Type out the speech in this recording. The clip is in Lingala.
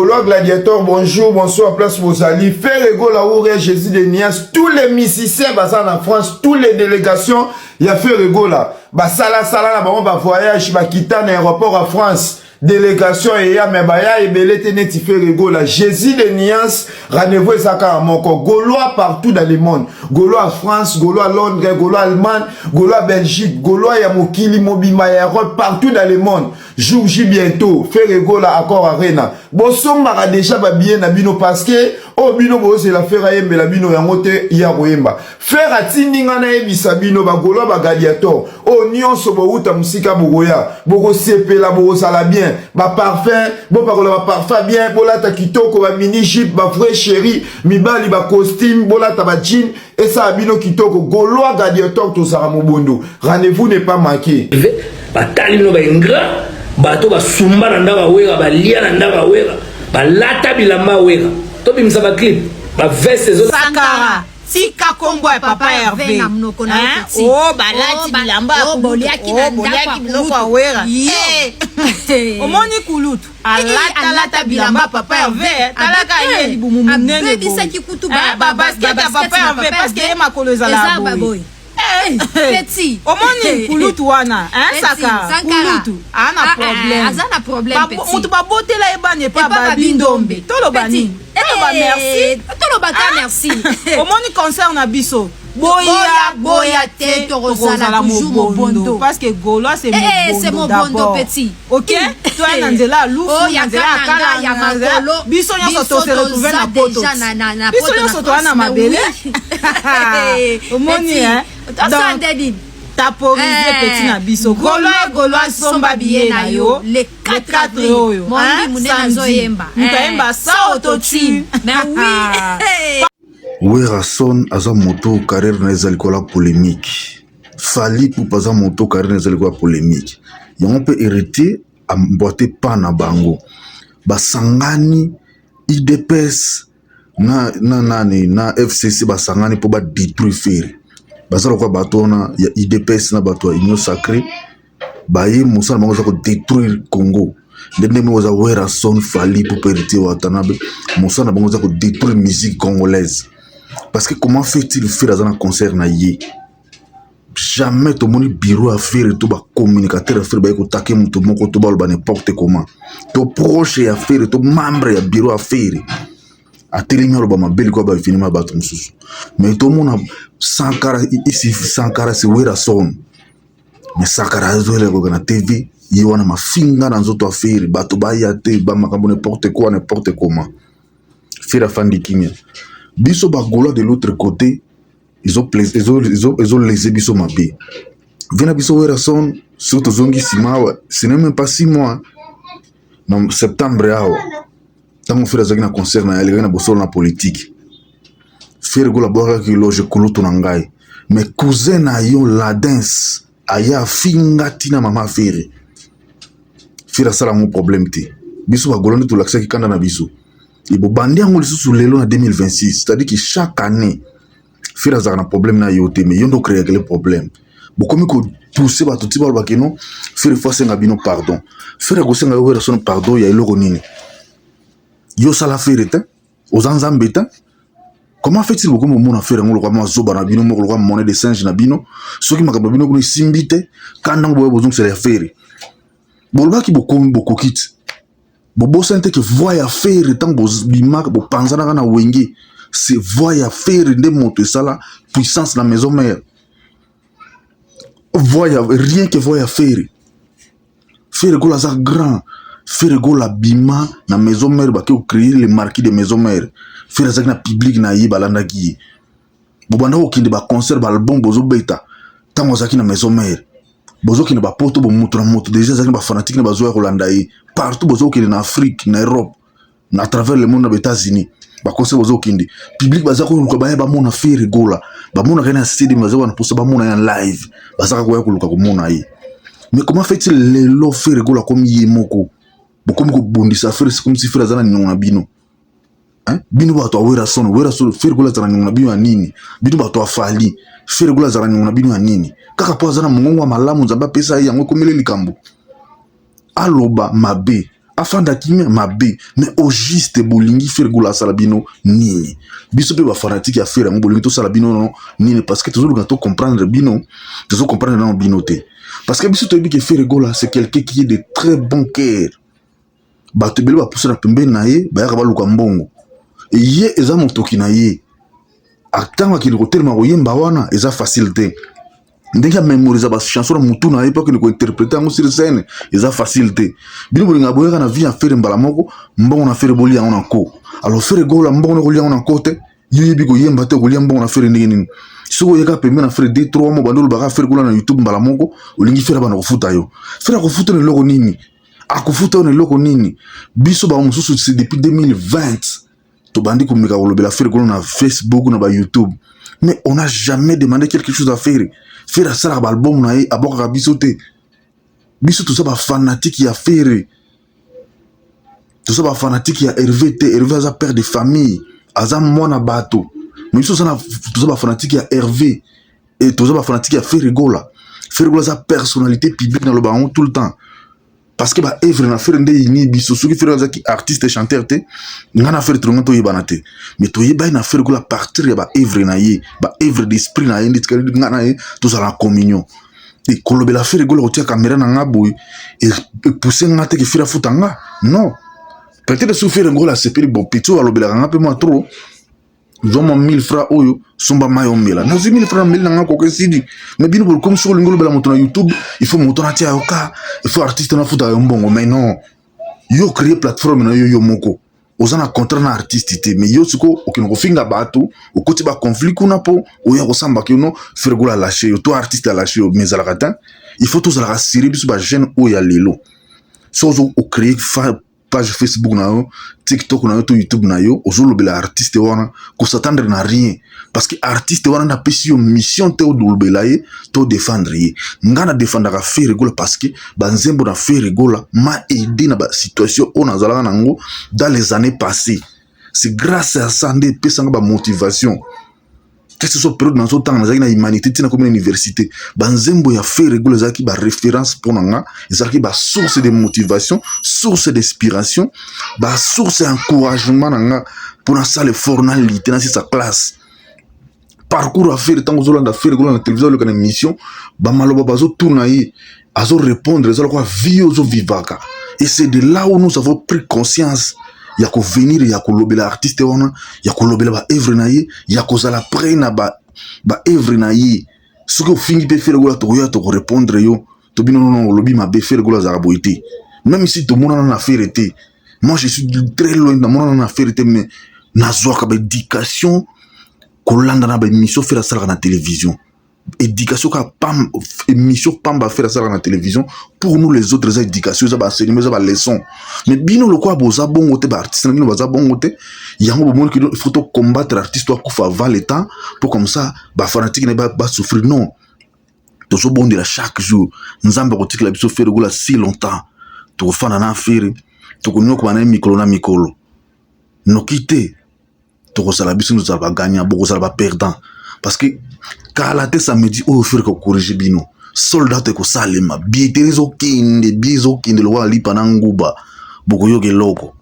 Gaulois Gladiator, bonjour, bonsoir, place vos alliés. Ferrego la Oure, Jésus de Nias, tous les musiciens basés en France, toutes les délégations, il y a Ferrego là. Sala, là, voyage, quitter l'aéroport à France. Délégation et ya mebaya et belete neti Ferrego là. Jésus de Nias, rendez-vous Zaka à Moko. Gaulois partout dans le monde. Gaulois à France, Gaulois à Londres, Gaulois Allemagne, Gaulois à Belgique, Gaulois à Mokili, Mobima, partout dans le monde. Jour J bientôt, Ferrego là, accord arena. Bosom mara déjà bien nabino parce que, oh bino bo c'est la faire yembe la bino yangote ya roemba. Faire atindinga na ebisa bino ba Gaulois ba Gladiator. Oh nyonso bo uta musika bogoya. Bogo sepela bogo sala bien. Ba parfum, bo parola ba parfum bien, bola ta kitoko ba mini jeep, ba vrai chéri, mibali ba costume, bola ta ba jean, et ça abino kitoko, Gaulois Gladiator to sara mobondo. Rendez-vous n'est pas manqué. Ba talino ba ingra, bato ba sumba na ndaba wera, ba lia na ndaba wera, ba lata bilamba wera. To bimisa ba clip, ba veste zo Sankara. Tika Kongo et Papa Hervé. Oh, balati bilamba boliaki na ndako biloko wera. Omoni kulutu. Alata bilamba Papa Hervé. Talaka yeli bumu munene bo. Basket Papa Hervé parce que ma koloza la boy. Petit. Omoni kulutu wana, Saka. Kulutu. Ana problème. Azana problème petit. Mutu ba botela ebane pa ba bindombe. Tolo bani. Merci. Merci. Au moins concerne Abisso. Boya te torozala toujours mon bondo parce que Gaulois c'est mon bondo petit. OK? Toi Nandela Lou, Nandela Kala ya Magolo. Biso nyo so se retrouver na poto. Biso nyo so to na mabele. Au moins hein. Taporiser petit na biso. Gaulois somba bien na yo. Les 4 yo. Mondi munena zoyemba. Mutaemba sa autotune. Mais oui. Werason aza moto carrière na ezalikola polémique. Fali pour pas moto carrière na ezalikola polémique. Yango peut hériter à mbote pa na bango. Basangani IDPS na FCC basangani pour ba détruire faire. Bazalo kwa bato na ya IDPS na bato ya Union Sacrée baye musa na bango za ko détruire Congo. Ndende mo za Werason Fali pour hériter watanabe musa na bango za ko détruire musique congolaise. Parce que comment fait-il faire dans un concert na yé? Jamais tout le monde bureau à faire et tout bas communicateur à faire bah écoute taquer tout le monde tout bas le n'importe comment. Tout proche à faire tout membre à bureau à faire. À télévision le bas ma belle quoi bah finir ma battre sous. Mais tout le monde a Sankara ici Sankara c'est Werason. Mais Sankara zo le quoi na TV y wana ma finga dans autres affaires bato ba yate ba makambo n'importe quoi n'importe comment. Faire la fin de Kenya. Biso ba Gaulois de l'autre côté, ils ont lésé biso mabé. Vena biso Werason, surtout zongi simawa, ce n'est même pas 6 mois. En septembre, tant qu'on fait un concert, on a un bossol na politique. Faire la boire qui loge kulutu nangai. Mais cousin na yon la danse, aya finga tina mama faire. Faire ça la mon problème te. Biso ba Gaulois tout l'accès qui kanda na biso. Et bon, bandi angoli sous le long en 2026, c'est-à-dire que chaque année, fait un problème na yote, mais yon do créer le problème. Bon, comme que pousser ba tout tibal ba keno, faire fois c'est ngabino pardon. Faire go senga Werason pardon, ya ilo ronini. Yo sala faire eta, aux anzambeta. Comment fait-il beaucoup mon affaire ngolo kwa mazoba na bino ngolo kwa monnaie de singe na bino, soki makaba bino ko simbite, kanda ngo besoin c'est faire. Bon, ba ki beaucoup kit. Bobo sente que voya faire tant bima bo panzana na wenge c'est voya faire de monter ça la puissance la maison mère voya rien que voya faire go la za grand faire go la bima na maison mère ba que créer les marquis de maison mère faire ça na public na yi balanda ki bobanda okinde ba concert ba album bozo beta tant ozaki na maison mère bozo kine ba poto bo mutu na moto déjà zaki ba fanatique na bazo ya Holanda partout bozo kine na Afrique na Europe na travers le monde na États-Unis ba conseil bozo kine public bazako ko ba ba mona faire gola ba mona kana stadium bazako na posa ba mona en live bazaka ko ya ko luka ko mona yi mais comment fait-il les lo faire gola comme yemoko bokomi ko bondisa faire c'est comme si faire zana nyona bino hein bino ba to Werason faire gola zana nyona bino nini bino ba to Fali faire gola zana nyona bino nini kaka po azana mongongo malamu nzamba pesa yango komele likambo aloba mabe afin d'akime mabe mais au juste bolingi faire gola salabino nini biso pe ba fanatique ya faire ngo bolingi to salabino non nini parce que toujours quand comprendre bino toujours comprendre non bino te parce que biso to bi que faire gola c'est quelqu'un qui est de très bon cœur ba te bele ba pousse na pembe na ye ba ya ba luka mbongo et ye eza motoki na ye atanga ki le terme oyemba wana eza facilité ndenge ya mémoriser ba chanson na mutu na ye pour que ne ko interpréter en sur scène eza facilité bino bolinga boyaka na vie à faire mbala moko mbongo na faire boli yango na ko alors faire gola mbongo na kolia yango na kote yebi ko yemba te kolia mbongo na faire ndenge nini soko yeka pembe na faire 2-3 mois bandolo baka faire gola na YouTube mbala moko olingi faire bana kofuta yo faire kofuta ne loko nini akufuta ne loko nini biso ba mususu c'est depuis 2020 to bandi komeka kolobela faire gola na Facebook na ba YouTube mais on n'a jamais demandé quelque chose à faire faire ça la album na e aboka bisote biso tout ça ba fanatique ya faire tout ça ba fanatique ya Hervé aza père de famille aza mwana bato mais biso ça tout ça ba fanatique ya Hervé et tout ça ba fanatique ya faire sa personnalité publique dans le baron tout le temps parce que ba œuvre na faire nde ini biso soki faire za ki artiste chanteur te ngana faire tronga to yebana te mais to yeba na faire gola partir ya ba œuvre na ye ba œuvre d'esprit na ye nditkali ngana ye to za la communion et kolobela faire gola otia caméra na ngabo et pousser ngate ki faire futanga non peut-être souffrir gola c'est plus bon pito alobela ngapa moi trop Zoma 1000 francs oyo somba mayo mela na 1000 francs mela nga ko sidi mais bino comme sur le ngolo bela moto na YouTube il faut moto na tia oka il faut artiste na futa yo mbongo mais non yo créer plateforme na yo moko ozana contrat na artiste te mais yo siko okino finga bato okoti ba conflit kuna po oya ko samba ke no faire gola lâcher yo to artiste a lâcher yo mais alakata il faut tous la rassurer biso ba jeune oya lelo so o créer page Facebook na yo TikTok na yo to YouTube na yo ozolobela artiste wana ko s'attendre na rien parce que artiste wana na pesi yo mission te odolobela ye to défendre ye ngana défendre ka faire rigola parce que banzembo na faire rigola ma aider na ba situation on azala nango dans les années passées c'est grâce à ça ndé pesa nga ba motivation que ce soit période dans ce temps na humanité tina comme université banzembo ya faire rigola zaki ba référence pour nga zaki ba source de motivation source d'inspiration ba source d'encouragement nga pour na salle fornalité dans sa classe parcours à faire tant que à faire la télévision le émission ba maloba bazo tourner azo répondre ça quoi vie aux vivaka et c'est de là où nous avons pris conscience ya ko venir ya ko lobela artiste wana ya ko lobela ba œuvre na ye ya ko zala prena ba œuvre na ye ce que fingi pe faire gola to répondre yo to bino non lobi ma be faire gola za boité même si to mona na faire été moi je suis très loin de mona na faire été mais na zo ka ba éducation ko landa na ba émission faire ça na télévision éducation ka pam émission pamba faire ça na télévision pour nous les autres éducation ça ba enseignement ça ba leçon mais bino le quoi boza bongo te ba artiste bino baza bongo te yango bo mon il faut combattre artiste toi kufa avant le temps pour comme ça ba fanatique ne ba souffrir non to so bon de la chaque jour nzamba ko tikla biso faire gola si longtemps to fana na faire to ko nyoko na mikolo na mikolo no kité to ko sala biso nous va gagner beaucoup ça va perdant parce que kalate samedi o faire ko corriger bino soldat ko salema bieterizo kinde bizo kinde lo wali pananguba boko yoge loko